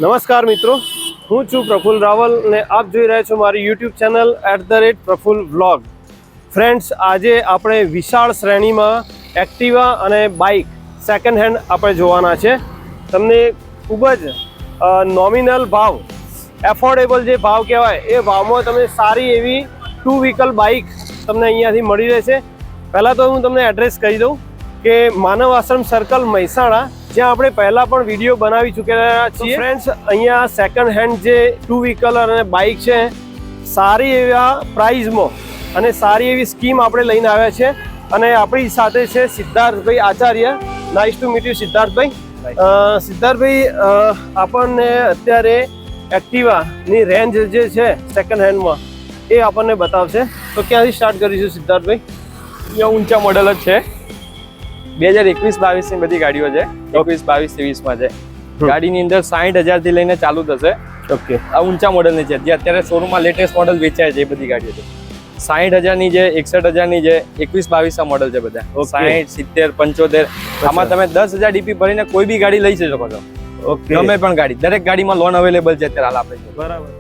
નમસ્કાર મિત્રો, હું છું પ્રફુલ રાવલ અને આપ જોઈ રહ્યા છો મારી YouTube channel @Praful vlog. Friends, આજે આપણે વિશાળ શ્રેણીમાં એક્ટિવા અને બાઇક સેકન્ડ હેન્ડ આપણે જોવાના છે. તમને ખૂબ જ નોમિનલ ભાવ, એફોર્ડેબલ જે ભાવ કહેવાય એ ભાવમાં તમે સારી એવી 2 વ્હીકલ બાઇક તમને અહીંયાથી મળી રહેશે. પહેલાં તો હું તમને એડ્રેસ કહી દઉં કે માનવ આશ્રમ સર્કલ મહેસાણા, જ્યાં આપણે પહેલાં પણ વિડીયો બનાવી ચૂકેલા છીએ. ફ્રેન્ડ્સ, અહીંયા સેકન્ડ હેન્ડ જે 2 વ્હીકલ અને બાઇક છે સારી એવા પ્રાઇઝમાં અને સારી એવી સ્કીમ આપણે લઈને આવ્યા છે. અને આપણી સાથે છે સિદ્ધાર્થભાઈ Acharya. Nice to meet you સિદ્ધાર્થભાઈ. સિદ્ધાર્થભાઈ, આપણને અત્યારે એક્ટિવાની રેન્જ જે છે સેકન્ડ હેન્ડમાં એ આપણને બતાવશે. તો ક્યાંથી સ્ટાર્ટ કરીશું સિદ્ધાર્થભાઈ? અહીંયા ઊંચા મોડલ જ છે. 2021-22 ની બધી ગાડીઓ છે. 21-22-23 છે. ગાડીની અંદર 60,000 થી લઈને ચાલુ થશે. ઓકે, આ ઊંચા મોડલની છે. જે અત્યારે શોરૂમમાં લેટેસ્ટ મોડલ વેચાય છે એ બધી ગાડીઓ છે. 60,000 ની છે, 61,000 ની છે, 21-22 મોડલ છે બધા. 60, 70, 75. આમાં તમે 10,000 ડીપી ભરીને કોઈ બી ગાડી લઈ શકો છો. ઓકે, ગમે પણ ગાડી, દરેક ગાડીમાં લોન અવેલેબલ છે અત્યારે હાલ આપણે. બરાબર.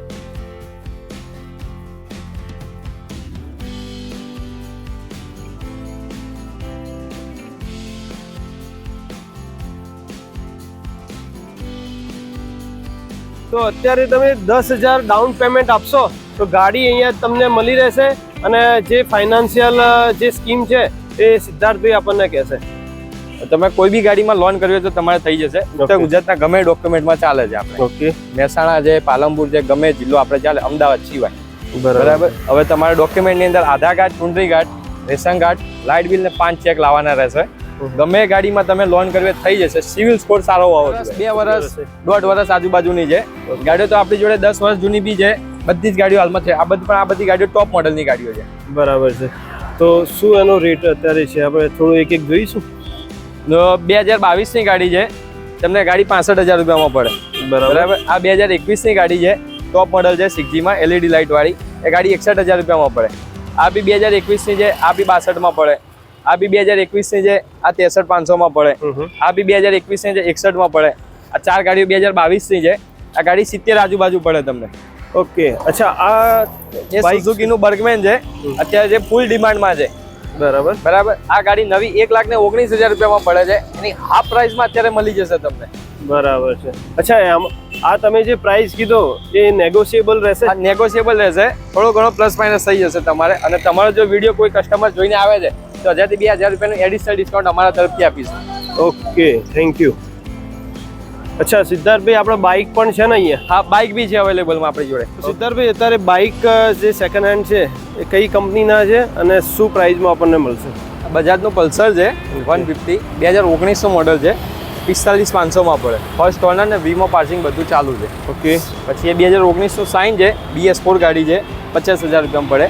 તો અત્યારે તમે 10,000 ડાઉન પેમેન્ટ આપશો તો ગાડી અહીંયા તમને મળી રહેશે. અને જે ફાઇનાન્શિયલ જે સ્કીમ છે એ સિદ્ધાર્થભાઈ આપણને કહેશે. તમે કોઈ બી ગાડીમાં લોન કરવી હોય તો તમારે થઈ જશે. ઉત્તર ગુજરાતના ગમે ડોક્યુમેન્ટમાં ચાલે છે આપણે. ઓકે, મહેસાણા છે, પાલનપુર છે, ગમે જિલ્લો આપણે ચાલે, અમદાવાદ સિવાય. બરાબર. હવે તમારા ડોક્યુમેન્ટની અંદર આધાર કાર્ડ, ચૂંટણી card, ration card, light bill ને 5 ચેક લાવવાના રહેશે. ગમે ગાડીમાં તમે લોન કરવી થઈ જશે. સિવિલ સ્કોર સારો હોવો જોઈએ. 2 વર્ષ, 1.5 વર્ષ આજુબાજુની છે ગાડીઓ. તો આપણી જોડે 10 વર્ષ જૂની બી છે. બધી જ ગાડીઓ હાલમાં છે. આ બધી ગાડીઓ ટોપ મોડલની ગાડીઓ છે. બરાબર છે. તો શું એનો રેટ અત્યારે છે? આપણે થોડું એક એક જોઈશું. 2022 ની ગાડી છે, તમને ગાડી 65,000 રૂપિયામાં પડે. બરાબર. આ 2021 ની ગાડી છે, ટોપ મોડલ છે, 6G માં LED લાઇટ વાળી. એ ગાડી 61,000 રૂપિયામાં પડે. આ બી 2021 ની છે, આ બી 62 માં પડે. આ બી 2021 ની છે, આ 63,500 માં પડે. આ બી 2021 ની છે, 61 માં પડે. આ 4 ગાડીઓ 2022 ની છે. આ ગાડી 70 આજુબાજુ પડે તમને. ઓકે, અચ્છા. આ એ સુઝુકી નું બર્ગમેન છે, અત્યારે જે ફૂલ ડિમાન્ડમાં છે. બરાબર. બરાબર. આ ગાડી નવી 1,19,000 રૂપિયામાં પડે છે. એની હાફ પ્રાઇસમાં અત્યારે મળી જશે તમને. બરાબર છે. અચ્છા, આ તમે જે પ્રાઇસ કીધો એ નેગોશિયેબલ રહેશે? આ નેગોશિયેબલ રહેશે. થોડો ઘણો પ્લસ માઇનસ થઈ જશે તમારે. અને તમારો જો વિડીયો કોઈ કસ્ટમર જોઈને આવે છે તો 1,000 થી 2,000 રૂપિયાનું એડિશનલ ડિસ્કાઉન્ટ અમારા તરફથી આપીશું. Okay, thank you. અચ્છા સિદ્ધાર્થભાઈ, આપણે બાઇક પણ છે ને અહીંયા? હા, બાઇક બી છે અવેલેબલમાં આપણી જોડે. સિદ્ધાર્થભાઈ, અત્યારે બાઇક જે સેકન્ડ હેન્ડ છે એ કઈ કંપનીના છે અને શું પ્રાઇસમાં આપણને મળશે? બજાજનું પલ્સર છે 150, 2019 મોડલ છે, 45,500 માં પડે. ફર્સ્ટ ઓનર ને વીમો પાર્સિંગ બધું ચાલુ છે. ઓકે. પછી એ 2019 સાઇન છે, BS4 ગાડી છે, 50,000 રૂપિયામાં પડે.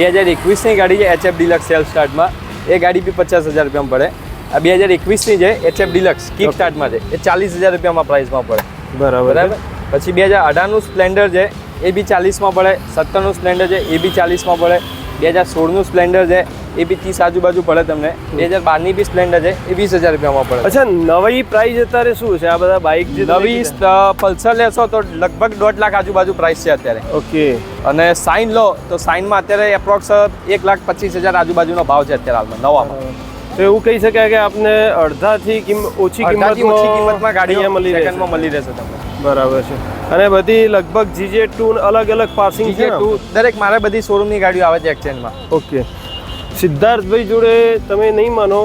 2021 ની ગાડી છે, HF ડિલક્સ સેલ્ફ સ્ટાર્ટમાં. એ ગાડી બી 50,000 રૂપિયામાં પડે. આ 2021 ની છે, HF ડિલક્સ કિક સ્ટાર્ટમાં છે, એ 40,000 રૂપિયામાં પ્રાઇસમાં પડે. બરાબર. પછી 2018 નું સ્પ્લેન્ડર છે, એ બી 40 માં પડે. 17 નું સ્પ્લેન્ડર છે, એ બી 40 માં પડે. 2016 નું સ્પ્લેન્ડર છે, એ બી 30 આજુબાજુ પડે તમને. 2012 ની બી સ્પ્લેન્ડર છે, એ 20,000 રૂપિયામાં પડે. અચ્છા, નવી પ્રાઇસ અત્યારે શું છે? આ બધા બાઇક જે નવી પલ્સર લેશો તો લગભગ 1.5 લાખ આજુબાજુ પ્રાઇસ છે અત્યારે. ઓકે. અને સાઇન લો તો સાઇનમાં અત્યારે એપ્રોક્સ 1,25,000 આજુબાજુનો ભાવ છે અત્યારે હાલમાં નવામાં. તો એવું કહી શકાય કે આપને અડધાથી ઓછી કિંમતમાં ગાડી મળી રહેશે તમને. બરાબર છે. અને બધી લગભગ GJ2 અલગ અલગ પાર્સિંગ છે. દરેક મારે બધી શોરૂમની ગાડીઓ આવે છે એક્સચેન્જમાં. ઓકે. સિદ્ધાર્થભાઈ જોડે તમે નહીં માનો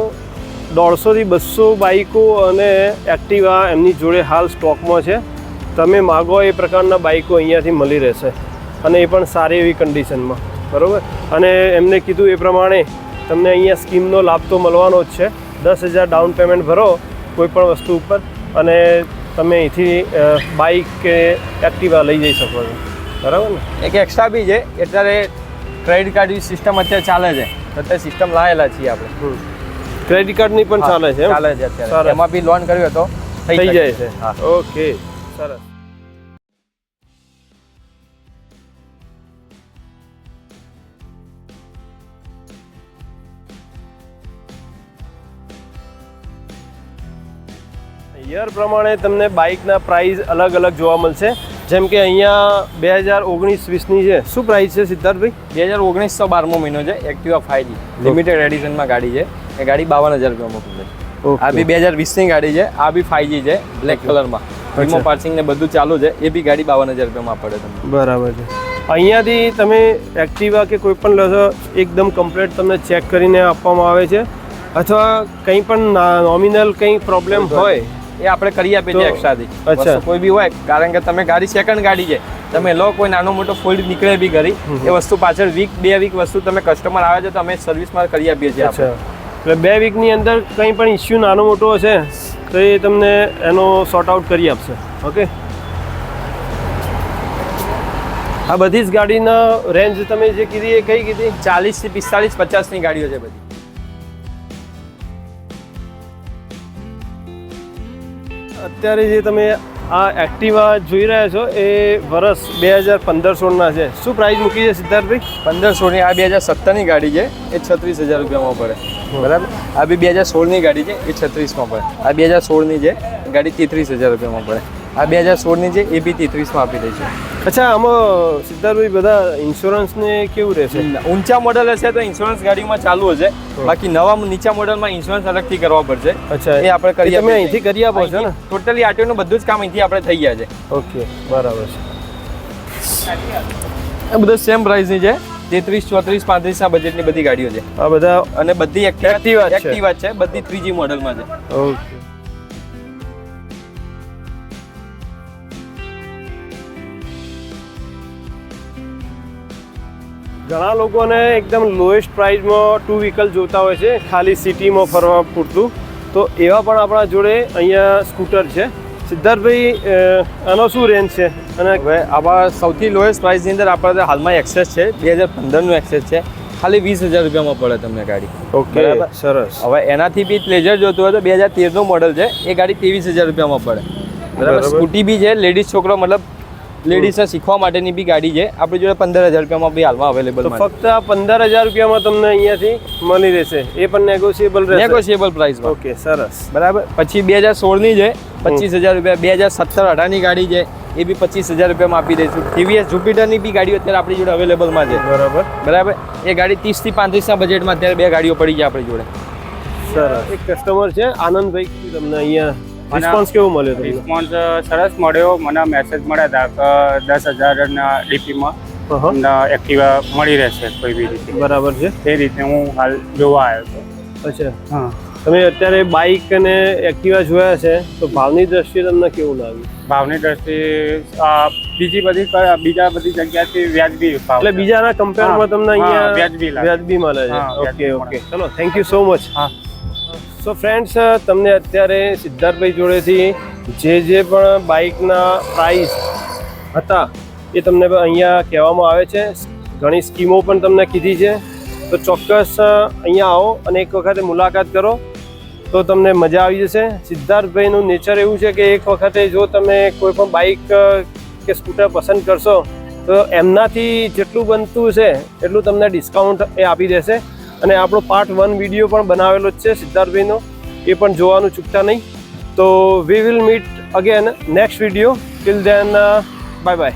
150 થી 200 બાઇકો અને એક્ટિવા એમની જોડે હાલ સ્ટોકમાં છે. તમે માગો એ પ્રકારના બાઇકો અહીંયાથી મળી રહેશે અને એ પણ સારી એવી કન્ડિશનમાં. બરાબર. અને એમને કીધું એ પ્રમાણે તમને અહીંયા સ્કીમનો લાભ તો મળવાનો જ છે. 10,000 ડાઉન પેમેન્ટ ભરો કોઈ પણ વસ્તુ ઉપર અને તમે અહીંથી બાઇક કે એક્ટિવા લઈ જઈ શકો છો. બરાબર ને? એક એક્સ્ટ્રા બી છે. અત્યારે ક્રેડિટ કાર્ડની સિસ્ટમ અત્યારે ચાલે છે. અત્યારે સિસ્ટમ લાવેલા છીએ આપણે. ક્રેડિટ કાર્ડની પણ ચાલે છે? ચાલે છે અત્યારે. એમાં બી લોન કર્યું તો થઈ જાય છે. ઓકે, સરસ. યર પ્રમાણે તમને બાઇકના પ્રાઇસ અલગ અલગ જોવા મળશે. જેમ કે અહીંયા 2019-20ની છે. શું પ્રાઇસ છે સિદ્ધાર્થભાઈ? 2019 12મો મહિનો છે. એક્ટિવા 5G લિમિટેડ એડિશનમાં ગાડી છે. એ ગાડી 52,000 રૂપિયામાં પડે. આ બી 2020ની ગાડી છે. આ બી 5G છે બ્લેક કલરમાં. વીમો પાર્સિંગ ને બધું ચાલુ છે. એ બી ગાડી 52,000 રૂપિયામાં પડે તમને. બરાબર છે. અહીંયાથી તમે એક્ટિવા કે કોઈ પણ લેશો એકદમ કમ્પ્લીટ તમને ચેક કરીને આપવામાં આવે છે, અથવા કંઈ પણ નોમિનલ કંઈ પ્રોબ્લેમ હોય એ આપણે કરી આપીએ છીએ એક્સ્ટ્રાથી. અચ્છા. કોઈ બી હોય, કારણ કે તમે ગાડી સેકન્ડ ગાડી છે, તમે લો કોઈ નાનો મોટો ફોલ્ડ નીકળે બી કરી, એ વસ્તુ પાછળ વીક 2 વીક વસ્તુ તમે કસ્ટમર આવે છે તો અમે સર્વિસમાં કરી આપીએ છીએ. અચ્છા, એટલે 2 વીકની અંદર કંઈ પણ ઇસ્યુ નાનો મોટો હશે તો એ તમને એનો સોર્ટ આઉટ કરી આપશે. ઓકે, આ બધી જ ગાડીના રેન્જ તમે જે કીધી એ કઈ કીધી? 40 થી 45 50ની ગાડીઓ છે બધી. અત્યારે જે તમે આ એક્ટિવા જોઈ રહ્યા છો એ વર્ષ 2015-16ના છે. શું પ્રાઇસ મૂકી છે સિદ્ધાર્થભાઈ? 15-16ની. આ 2017ની ગાડી છે, એ 36,000 રૂપિયામાં પડે. બરાબર. આ બી 2016ની ગાડી છે, એ 36માં પડે. આ 2016ની છે, ગાડી 33,000 રૂપિયામાં પડે. આ 2016ની છે, એ બી 33માં આપી દઈ છે. અચ્છા, આમાં સિદ્ધાર્થભાઈ બધા ઇન્સ્યોરન્સ ને કેવું રહેશે? ઊંચા મોડલ હશે તો ઇન્સ્યોરન્સ ગાડીમાં ચાલુ હશે, બાકી નવા નીચા મોડલમાં ઇન્સ્યોરન્સ અલગથી કરવા પડશે. અચ્છા, એ આપણે કરી તમે અહીંથી કરી આપો છો ને? ટોટલી આરટીઓનું બધું જ કામ અહીંથી આપણે થઈ ગયા છે. ઓકે, બરાબર છે. આ બધા સેમ પ્રાઇસની છે. 33, 34, 35 ના બજેટની બધી ગાડીઓ છે આ બધા, અને બધી એક્ટિવા છે. બધી 3G મોડલમાં છે. ઓકે. ઘણા લોકોને એકદમ લોએસ્ટ પ્રાઇસમાં 2 વ્હીકલ જોતા હોય છે, ખાલી સિટીમાં ફરવા પૂરતું. તો એવા પણ આપણા જોડે અહીંયા સ્કૂટર છે. સિદ્ધાર્થભાઈ, આનો શું રેન્જ છે? અને હવે આવા સૌથી લોએસ્ટ પ્રાઇસની અંદર આપણે હાલમાં એક્સેસ છે, 2015નું એક્સેસ છે, ખાલી 20,000 રૂપિયામાં પડે તમને ગાડી. ઓકે, સરસ. હવે એનાથી બી પ્લેઝર જોતું હોય તો 2013નું મોડલ છે, એ ગાડી 23,000 રૂપિયામાં પડે. બરાબર. સ્કૂટી બી છે, લેડીઝ છોકરો મતલબ લેડીઝને શીખવા માટેની બી ગાડી છે. આપણી જોડે 15,000 રૂપિયામાં બી હાલમાં અવેલેબલ છે. ફક્ત 15,000 રૂપિયામાં તમને અહીંયાથી મળી રહેશે. એ પણ નેગોશિયેબલ રહેશે? નેગોશિયેબલ પ્રાઇસમાં. ઓકે, સરસ. બરાબર. પછી 2016ની છે, 25,000 રૂપિયા. 2017-18ની ગાડી છે, એ બી 25,000 રૂપિયામાં આપી દઈશું. TVS જુપિટરની બી ગાડીઓ અત્યારે આપણી જોડે અવેલેબલમાં છે. બરાબર. બરાબર. એ ગાડી 30 થી 35ના બજેટમાં અત્યારે 2 ગાડીઓ પડી છે આપણી જોડે. સરસ. એક કસ્ટમર છે આનંદભાઈ, તમને અહીંયા રિસ્પોન્સ કેવો મળ્યો તમને? રિસ્પોન્સ સરસ મળ્યો. મને મેસેજ મળ્યા હતા કે 10,000ના ડીપીમાં તમને એક્ટિવા મળી રહેશે કોઈ બી રીતે. બરાબર છે. એ રીતે હું હાલ જોવા આવ્યો હતો. અચ્છા, હા. તમે અત્યારે બાઇક અને એક્ટિવા જોયા છે, તો ભાવની દ્રષ્ટિએ તમને કેવું લાગ્યું? ભાવની દ્રષ્ટિએ બીજા બધી જગ્યાથી વ્યાજબી ભાવ. એટલે બીજાના કમ્પેરમાં તમને હા, અહીંયા વ્યાજબી લાગે. વ્યાજબી મળે છે. હા, ઓકે, વ્યાજબી ઓકે, ચલો, થેન્ક યુ સો મચ. હા. સો ફ્રેન્ડ્સ, તમને અત્યારે સિદ્ધાર્થભાઈ જોડેથી જે પણ બાઇકના પ્રાઇસ હતા એ તમને અહીંયા કહેવામાં આવે છે. ઘણી સ્કીમો પણ તમને કીધી છે. તો ચોક્કસ અહીંયા આવો અને એક વખતે મુલાકાત કરો તો તમને મજા આવી જશે. સિદ્ધાર્થભાઈનું નેચર એવું છે કે એક વખતે જો તમે કોઈ પણ બાઇક કે સ્કૂટર પસંદ કરશો તો એમનાથી જેટલું બનતું છે એટલું તમને ડિસ્કાઉન્ટ એ આપી દેશે. અને આપણો પાર્ટ 1 વિડીયો પણ બનાવેલો જ છે સિદ્ધાર્થભાઈનો, એ પણ જોવાનું ચૂકતા નહીં. તો we will meet again next video. Till then, bye bye.